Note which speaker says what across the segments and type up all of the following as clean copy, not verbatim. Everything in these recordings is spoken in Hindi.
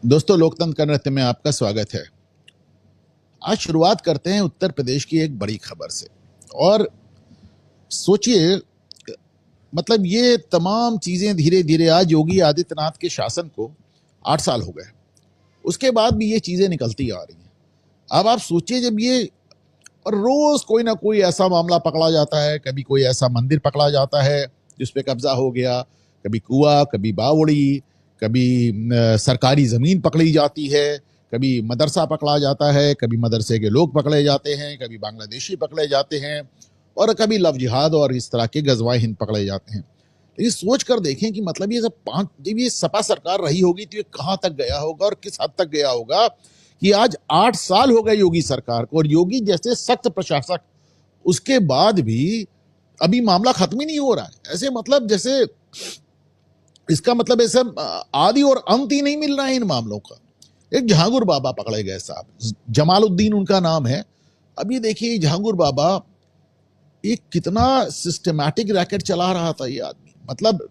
Speaker 1: दोस्तों, लोकतंत्र का नृत्य में आपका स्वागत है। आज शुरुआत करते हैं उत्तर प्रदेश की एक बड़ी खबर से। और सोचिए, मतलब ये तमाम चीजें धीरे धीरे, आज योगी आदित्यनाथ के शासन को 8 साल हो गए, उसके बाद भी ये चीजें निकलती आ रही हैं। अब आप सोचिए, जब ये, और रोज कोई ना कोई ऐसा मामला पकड़ा जाता है, कभी कोई ऐसा मंदिर पकड़ा जाता है जिस पे कब्जा हो गया, कभी कुआं, कभी बावड़ी, कभी सरकारी जमीन पकड़ी जाती है, कभी मदरसा पकड़ा जाता है, कभी मदरसे के लोग पकड़े जाते हैं, कभी बांग्लादेशी पकड़े जाते हैं, और कभी लव जिहाद और इस तरह के गजवाए हिंद पकड़े जाते हैं। लेकिन सोच कर देखें कि मतलब ये जब ये सपा सरकार रही होगी तो ये कहां तक गया होगा और किस हद तक गया होगा कि आज 8 साल हो गए योगी सरकार को, और योगी जैसे सख्त प्रशासक, उसके बाद भी अभी मामला खत्म ही नहीं हो रहा है। ऐसे मतलब जैसे इसका मतलब ऐसा आदि और अंत ही नहीं मिल रहा है इन मामलों का। एक जहांगीर बाबा पकड़े गए साहब, जमालुद्दीन उनका नाम है। अब ये देखिए, जहांगीर बाबा एक कितना सिस्टमैटिक रैकेट चला रहा था ये आदमी। मतलब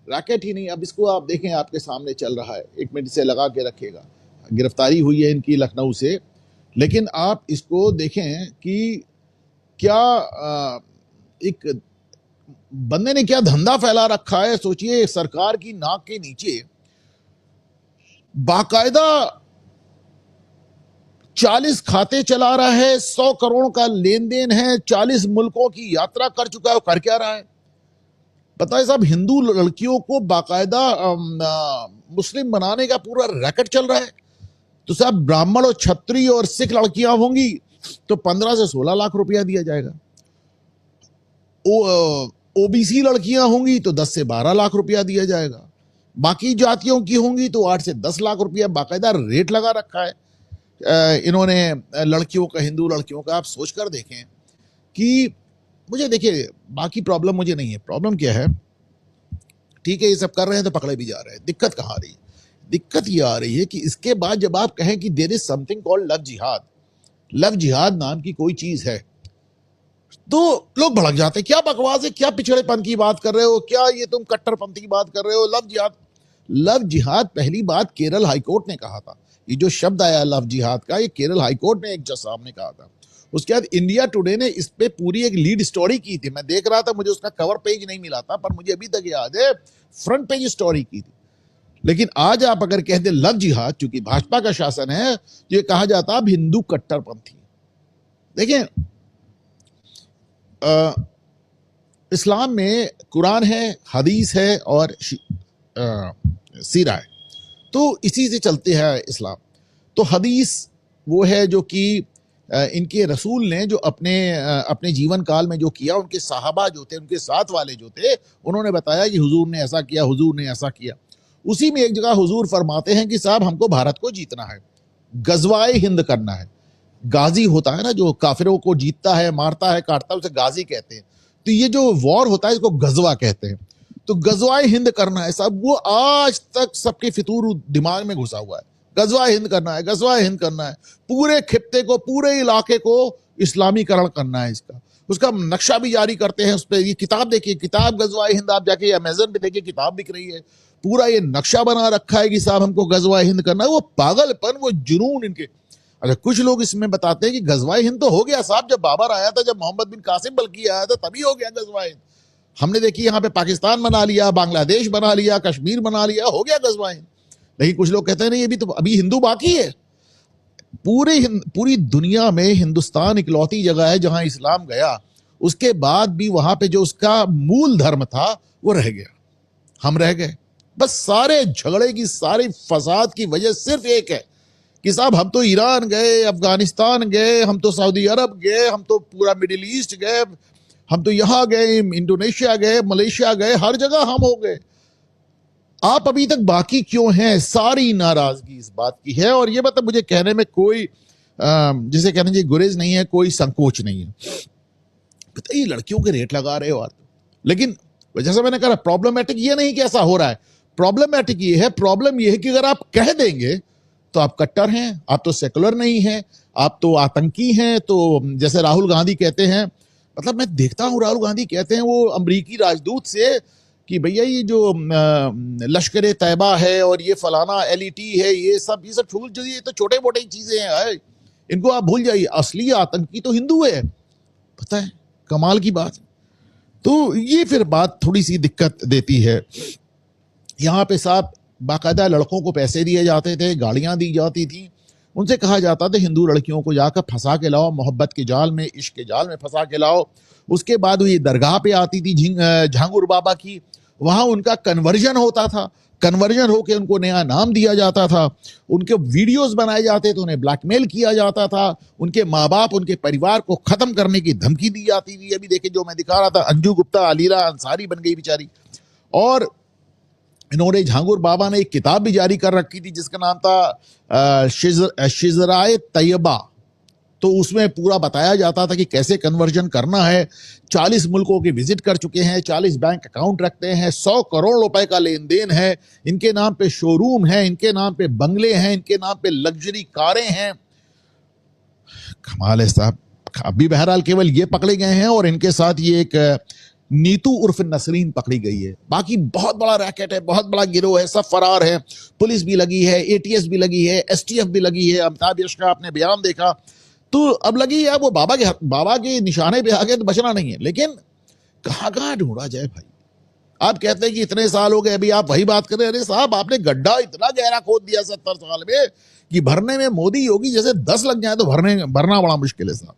Speaker 1: रैकेट ही नहीं, अब इसको आप देखें, आपके सामने चल रहा है, 1 मिनट से लगा के रखेगा। गिरफ्तारी हुई है इनकी लखनऊ से, लेकिन आप इसको देखें कि क्या एक बंदे ने क्या धंधा फैला रखा है। सोचिए, सरकार की नाक के नीचे बाकायदा 40 खाते चला रहा है, 100 करोड़ का लेन देन है, 40 मुल्कों की यात्रा कर चुका है। कर क्या रहा है पता है साहब? हिंदू लड़कियों को बाकायदा मुस्लिम बनाने का पूरा रैकेट चल रहा है। तो साहब, ब्राह्मण और क्षत्रिय और सिख लड़कियां होंगी तो 15 से 16 लाख रुपया दिया जाएगा। ओबीसी लड़कियां होंगी तो 10 से 12 लाख रुपया दिया जाएगा। बाकी जातियों की होंगी तो 8 से 10 लाख रुपया बाकायदा रेट लगा रखा है इन्होंने लड़कियों का, हिंदू लड़कियों का। आप सोच कर देखें कि मुझे, देखिए, बाकी प्रॉब्लम मुझे नहीं है। प्रॉब्लम क्या है? ठीक है, ये सब कर रहे हैं तो पकड़े भी जा रहे हैं। दिक्कत कहाँ आ रही है? दिक्कत ये आ रही है कि इसके बाद जब आप कहें कि there is something called love जिहाद, लव जिहाद नाम की कोई चीज है, तो लोग भड़क जाते हैं। क्या बकवास है, क्या पिछड़ेपन की बात कर रहे हो, क्या ये तुम कट्टरपंथी की बात कर रहे हो? लव जिहाद, लव जिहाद पहली बात केरल हाईकोर्ट ने कहा था। ये जो शब्द आया लव जिहाद का, ये केरल हाईकोर्ट में एक जज साहब ने कहा था। उसके बाद इंडिया टुडे ने इस पे पूरी एक लीड स्टोरी की थी। मैं देख रहा था, मुझे उसका कवर पेज नहीं मिला था, पर मुझे अभी तक याद है फ्रंट पेज स्टोरी की थी। लेकिन आज आप अगर कहते लव जिहाद, चूंकि भाजपा का शासन है, तो ये कहा जाता अब हिंदू कट्टरपंथी। देखिए, इस्लाम में कुरान है, हदीस है और सीरा है, तो इसी से चलते हैं इस्लाम। तो हदीस वो है जो कि इनके रसूल ने जो अपने जीवन काल में जो किया, उनके साहबा जो थे, उनके साथ वाले जो थे, उन्होंने बताया कि हुजूर ने ऐसा किया, हुजूर ने ऐसा किया। उसी में एक जगह हुजूर फरमाते हैं कि साहब, हमको भारत को जीतना है, गजवाए हिंद करना है। गाजी होता है ना, जो काफिरों को जीतता है, मारता है, काटता है, उसे गाजी कहते हैं। तो ये जो वॉर होता है, इसको गजवा कहते हैं। तो गजवाए हिंद करना है साहब, वो आज तक सबके फितूर दिमाग में घुसा हुआ है। गजवाए हिंद करना है, गजवाए हिंद करना है। पूरे खित्ते को, पूरे इलाके को इस्लामीकरण करना है इसका। उसका नक्शा भी जारी करते हैं। उस पर ये किताब देखिए, किताब गजवाए हिंद, आप जाके अमेजन पे देखिए, किताब बिक रही है। पूरा ये नक्शा बना रखा है कि साहब हमको गजवाए हिंद करना है। वो पागलपन, वो जुनून इनके। अच्छा, कुछ लोग इसमें बताते हैं कि गजवाए हिंद तो हो गया साहब, जब बाबर आया था, जब मोहम्मद बिन कासिम बल्कि आया था, तभी हो गया गजवाए हिंद। हमने देखी यहाँ पे पाकिस्तान बना लिया, बांग्लादेश बना लिया, कश्मीर बना लिया, हो गया गजवाए हिंद। लेकिन कुछ लोग कहते हैं नहीं, ये भी तो अभी हिंदू बाकी है। पूरी दुनिया में हिंदुस्तान इकलौती जगह है जहां इस्लाम गया, उसके बाद भी वहां पे जो उसका मूल धर्म था वो रह गया, हम रह गए। बस सारे झगड़े की, सारी फसाद की वजह सिर्फ एक है कि साहब, हम तो ईरान गए, अफगानिस्तान गए, हम तो सऊदी अरब गए, हम तो पूरा मिडिल ईस्ट गए, हम तो यहां गए, इंडोनेशिया गए, मलेशिया गए, हर जगह हम हो गए। आप अभी तक बाकी क्यों हैं? सारी नाराजगी इस बात की है। और ये मतलब मुझे कहने में कोई जिसे कहना चाहिए गुरेज नहीं है, कोई संकोच नहीं है। बताइए, लड़कियों के रेट लगा रहे हो आप। लेकिन जैसा मैंने कहा, प्रॉब्लमेटिक ये नहीं कि ऐसा हो रहा है, प्रॉब्लमेटिक ये है, प्रॉब्लम ये है कि अगर आप कह देंगे तो आप कट्टर हैं, आप तो सेकुलर नहीं हैं, आप तो आतंकी हैं। तो जैसे राहुल गांधी कहते हैं, मतलब मैं देखता हूं राहुल गांधी कहते हैं वो अमेरिकी राजदूत से कि भैया ये जो लश्कर तैयबा है और ये फलाना एलईटी है, ये सब फूल जो ये तो छोटे मोटे चीजें हैं, इनको आप भूल जाइए, असली आतंकी तो हिंदू है। पता है, कमाल की बात। तो ये फिर बात थोड़ी सी दिक्कत देती है। यहाँ पे साहब बाकायदा लड़कों को पैसे दिए जाते थे, गाड़ियां दी जाती थी, उनसे कहा जाता था हिंदू लड़कियों को जाकर फंसा के लाओ, मोहब्बत के जाल में, इश्क के जाल में फंसा के लाओ। उसके बाद वो ये दरगाह पे आती थी झांगुर बाबा की, वहां उनका कन्वर्जन होता था, कन्वर्जन होके उनको नया नाम दिया जाता था, उनके वीडियोस बनाए जाते थे, उन्हें ब्लैकमेल किया जाता था, उनके माँ बाप, उनके परिवार को खत्म करने की धमकी दी जाती थी। अभी देखिए जो मैं दिखा रहा था, अंजू गुप्ता अलीरा अंसारी बन गई बेचारी। और इन्होंने झांगुर बाबा ने एक किताब भी जारी कर रखी थी जिसका नाम था शिजराए तैयबा। तो उसमें पूरा बताया जाता था कि कैसे कन्वर्जन करना है। 40 मुल्कों के विजिट कर चुके हैं, 40 बैंक अकाउंट रखते हैं, 100 करोड़ रुपए का लेन देन है, इनके नाम पे शोरूम है, इनके नाम पे बंगले हैं, इनके नाम पे लग्जरी कारें हैं। कमाल है साहब। अभी बहरहाल केवल ये पकड़े गए हैं और इनके साथ ये एक नीतू उर्फ नसरीन पकड़ी गई है। बाकी बहुत बड़ा रैकेट है, बहुत बड़ा गिरोह है, सब फरार है। पुलिस भी लगी है, एटीएस भी लगी है, एसटीएफ भी लगी है। अमिताभ यश का आपने बयान देखा तो अब लगी है वो बाबा के निशाने पे आ गए तो बचना नहीं है। लेकिन कहां कहां ढूंढा जाए भाई। आप कहते हैं कि इतने साल हो गए, अभी आप वही बात कर रहे हैं। अरे साहब, आपने गड्ढा इतना गहरा खोद दिया 70 साल में कि भरने में मोदी योगी जैसे 10 लग जाए तो भरना बड़ा मुश्किल है साहब।